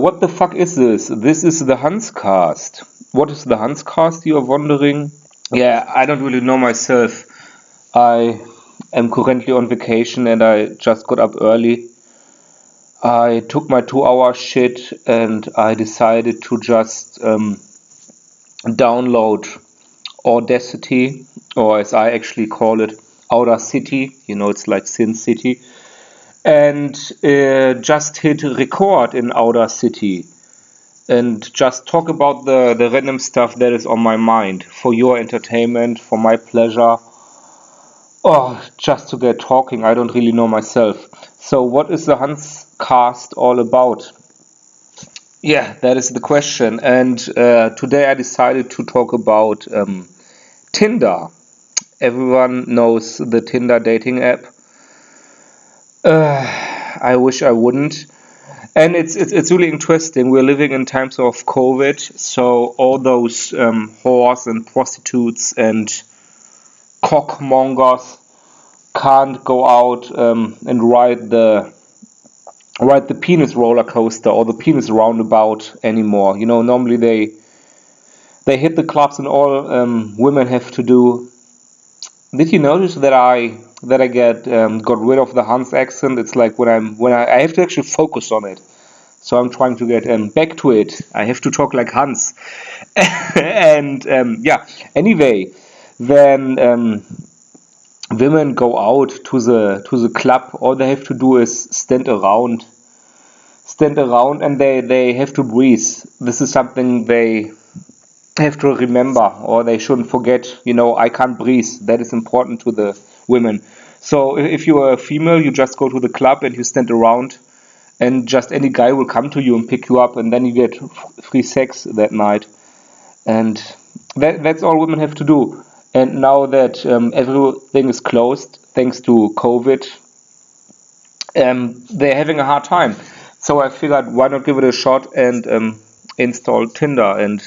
what the fuck is this? This is the HansCast. What is the HansCast, you are wondering? Yeah, I don't really know myself. I am currently on vacation and I just got up early. I took my 2 hour shit and I decided to just download Audacity, or as I actually call it, Audacity. You know, it's like Sin City. And just hit record in Audacity and just talk about the random stuff that is on my mind for your entertainment, for my pleasure, or just to get talking. I don't really know myself. So what is the HansCast all about? Yeah, that is the question. And today I decided to talk about Tinder. Everyone knows the Tinder dating app. I wish I wouldn't. And it's really interesting. We're living in times of COVID, so all those whores and prostitutes and cockmongers can't go out and ride the penis roller coaster or the penis roundabout anymore. You know, normally they hit the clubs and all women have to do. Did you notice that I got rid of the Hans accent? It's like when I have to actually focus on it. So I'm trying to get back to it. I have to talk like Hans. And yeah. Anyway, when women go out to the club, all they have to do is stand around, and they have to breathe. This is something they have to remember, or they shouldn't forget. You know, I can't breathe. That is important to the women. So if you are a female, you just go to the club and you stand around, and just any guy will come to you and pick you up, and then you get free sex that night. And that's all women have to do. And now that everything is closed thanks to COVID, they're having a hard time. So I figured, why not give it a shot and install Tinder and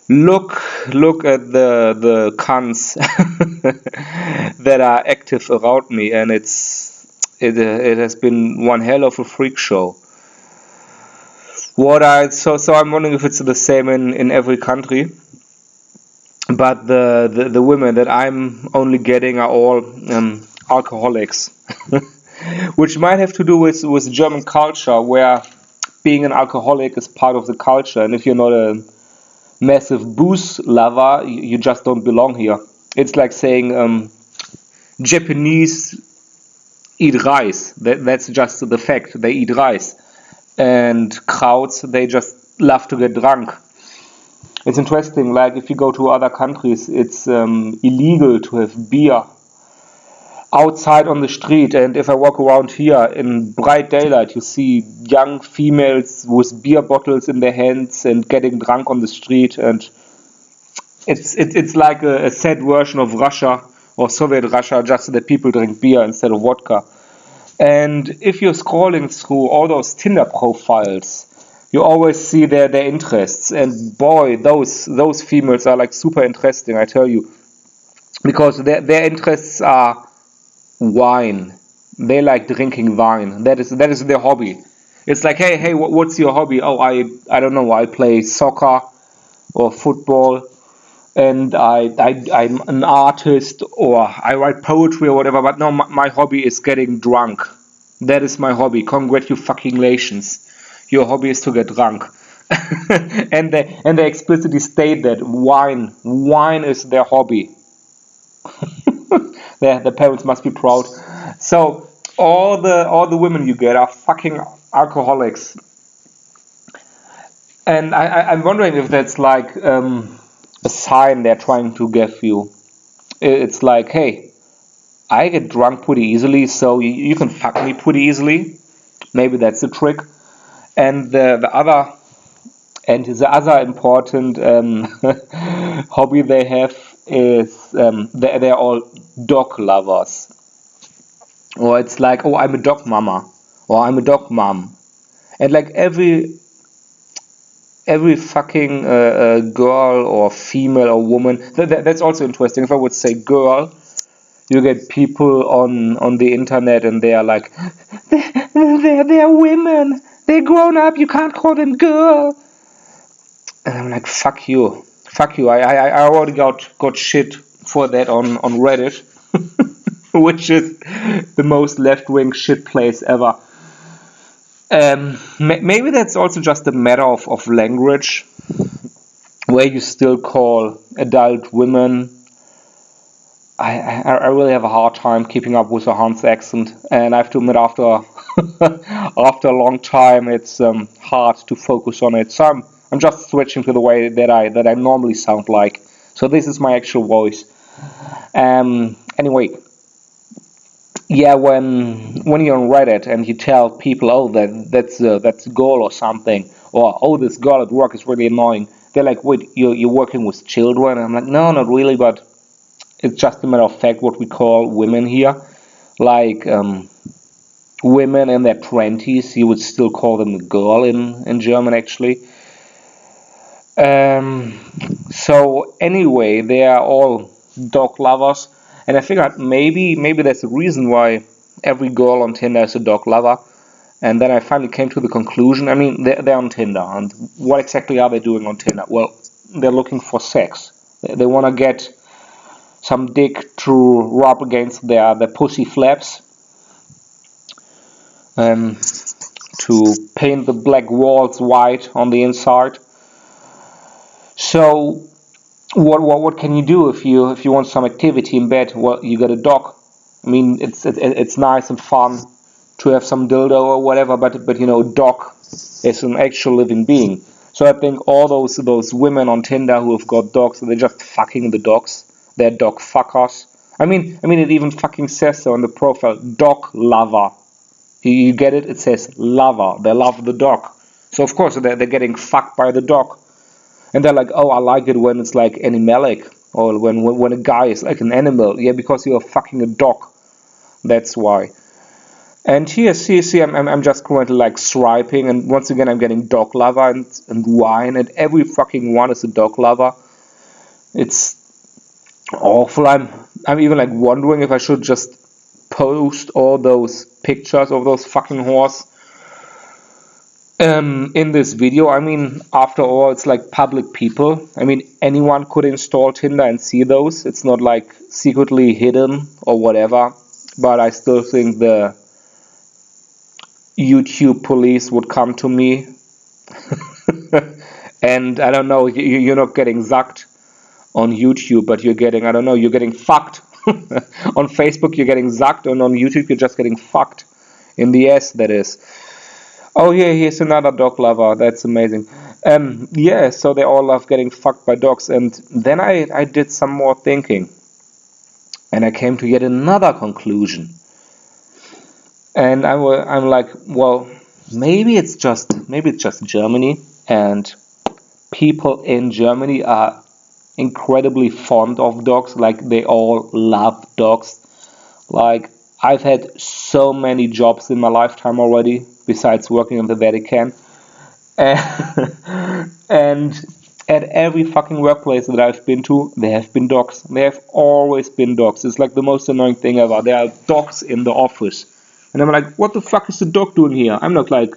look at the cunts that are active around me, and it has been one hell of a freak show. So I'm wondering if it's the same in every country, but the women that I'm only getting are all alcoholics, which might have to do with German culture, where being an alcoholic is part of the culture, and if you're not a massive booze lover, you just don't belong here. It's like saying Japanese eat rice. That's just the fact. They eat rice. And Krauts, they just love to get drunk. It's interesting, like if you go to other countries, it's illegal to have beer outside on the street. And if I walk around here in bright daylight, you see young females with beer bottles in their hands and getting drunk on the street. And it's like a sad version of Russia or Soviet Russia, just that people drink beer instead of vodka. And if you're scrolling through all those Tinder profiles, you always see their interests. And boy, those females are like super interesting, I tell you, because their interests are wine. They like drinking wine. That is their hobby. It's like, hey, what's your hobby? Oh, I don't know. I play soccer or football, and I'm an artist, or I write poetry or whatever. But no, my hobby is getting drunk. That is my hobby. Congratulations. Your hobby is to get drunk. and they explicitly state that wine is their hobby. The parents must be proud. So all the women you get are fucking alcoholics, and I'm wondering if that's like a sign they're trying to give you. It's like, hey, I get drunk pretty easily, so you can fuck me pretty easily. Maybe that's the trick. And the other important hobby they have is they're all dog lovers. Or it's like, oh, I'm a dog mama, or I'm a dog mom. And like every fucking girl or female or woman, that's also interesting. If I would say girl, you get people on the internet and they are like, they're women, they're grown up, you can't call them girl. And I'm like, fuck you. Fuck you. I already got shit for that on Reddit, which is the most left-wing shit place ever. Maybe that's also just a matter of language, where you still call adult women. I really have a hard time keeping up with a Hans accent, and I have to admit, after after a long time, it's hard to focus on it. So I'm just switching to the way that I normally sound like. So this is my actual voice. Anyway, yeah, when you're on Reddit and you tell people, oh, that's a girl or something, or oh, this girl at work is really annoying, they're like, wait, you're working with children? And I'm like, no, not really, but it's just a matter of fact what we call women here. Like women in their 20s, you would still call them a girl in German, actually. So anyway, they are all dog lovers, and I figured maybe that's the reason why every girl on Tinder is a dog lover. And then I finally came to the conclusion. I mean, they're on Tinder, and what exactly are they doing on Tinder? Well, they're looking for sex. They want to get some dick to rub against their pussy flaps, to paint the black walls white on the inside. So what can you do if you want some activity in bed? Well, you got a dog. I mean, it's nice and fun to have some dildo or whatever, but you know, dog is an actual living being. So I think all those women on Tinder who have got dogs, they're just fucking the dogs. They're dog fuckers. I mean, it even fucking says so on the profile, dog lover. You get it? It says lover. They love the dog. So of course they're getting fucked by the dog. And they're like, oh, I like it when it's like animalic, or when a guy is like an animal. Yeah, because you're fucking a dog. That's why. And here, see, I'm just currently like swiping, and once again I'm getting dog lover and wine, and every fucking one is a dog lover. It's awful. I'm even like wondering if I should just post all those pictures of those fucking whores in this video. I mean, after all, it's like public people. I mean, anyone could install Tinder and see those. It's not like secretly hidden or whatever. But I still think the YouTube police would come to me. And I don't know, you're not getting zucked on YouTube, but you're getting, I don't know, you're getting fucked. On Facebook, you're getting zucked, and on YouTube, you're just getting fucked. In the ass, that is. Oh, yeah, here's another dog lover. That's amazing. Yeah, so they all love getting fucked by dogs. And then I did some more thinking. And I came to yet another conclusion. And I'm like, well, maybe it's just Germany, and people in Germany are incredibly fond of dogs. Like, they all love dogs. Like, I've had so many jobs in my lifetime already, besides working in the Vatican. And at every fucking workplace that I've been to, there have been dogs. There have always been dogs. It's like the most annoying thing ever. There are dogs in the office. And I'm like, what the fuck is the dog doing here? I'm not like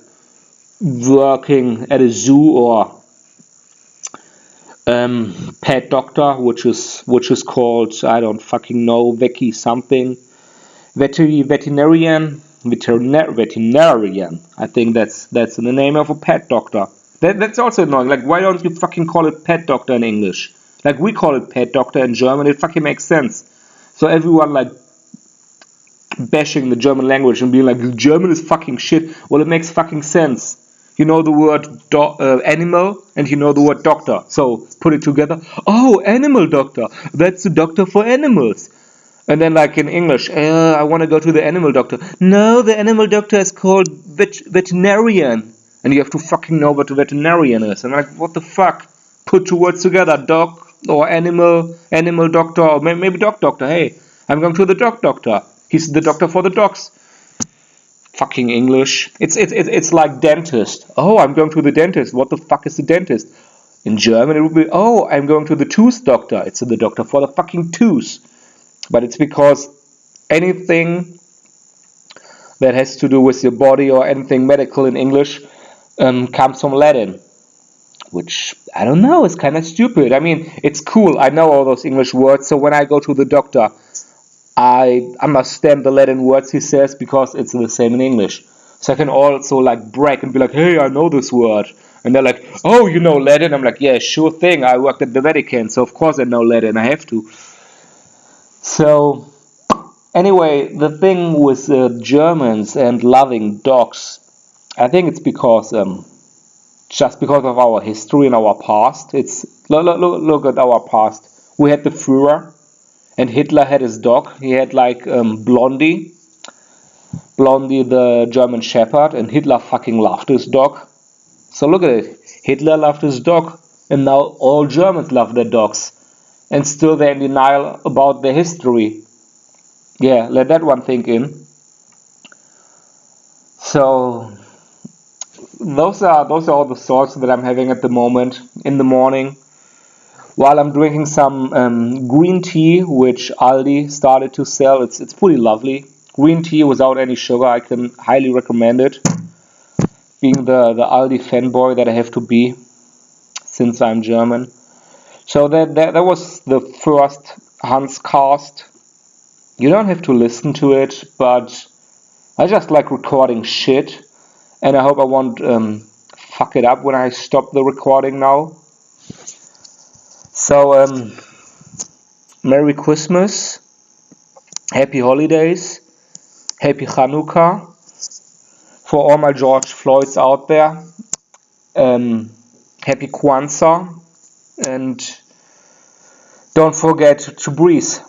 working at a zoo or pet doctor, which is called, I don't fucking know, Veki something. Veterinarian. I think that's the name of a pet doctor. That's also annoying. Like, why don't you fucking call it pet doctor in English? Like, we call it pet doctor in German. It fucking makes sense. So everyone like bashing the German language and being like, German is fucking shit. Well, it makes fucking sense. You know the word animal, and you know the word doctor. So put it together. Oh, animal doctor. That's the doctor for animals. And then, like in English, I want to go to the animal doctor. No, the animal doctor is called veterinarian. And you have to fucking know what a veterinarian is. And I'm like, what the fuck? Put two words together, dog or animal doctor, or maybe dog doctor. Hey, I'm going to the dog doctor. He's the doctor for the dogs. Fucking English. It's like dentist. Oh, I'm going to the dentist. What the fuck is the dentist? In German, it would be, oh, I'm going to the tooth doctor. It's the doctor for the fucking tooth. But it's because anything that has to do with your body or anything medical in English comes from Latin, which, I don't know, is kind of stupid. I mean, it's cool, I know all those English words, so when I go to the doctor, I understand the Latin words he says because it's the same in English. So I can also like brag and be like, hey, I know this word. And they're like, oh, you know Latin? I'm like, yeah, sure thing. I worked at the Vatican, so of course I know Latin. I have to. So anyway, the thing with Germans and loving dogs, I think it's because just because of our history and our past. It's look at our past. We had the Führer, and Hitler had his dog. He had like Blondie the German Shepherd, and Hitler fucking loved his dog. So look at it. Hitler loved his dog, and now all Germans love their dogs, and still they're in denial about their history. Yeah, let that one sink in. So those are all the thoughts that I'm having at the moment in the morning, while I'm drinking some green tea, which Aldi started to sell. It's pretty lovely. Green tea without any sugar. I can highly recommend it. Being the Aldi fanboy that I have to be since I'm German. So that was the first HansCast. You don't have to listen to it, but I just like recording shit, and I hope I won't fuck it up when I stop the recording now. So Merry Christmas, Happy Holidays, Happy Hanukkah for all my George Floyds out there. Happy Kwanzaa, and don't forget to breathe.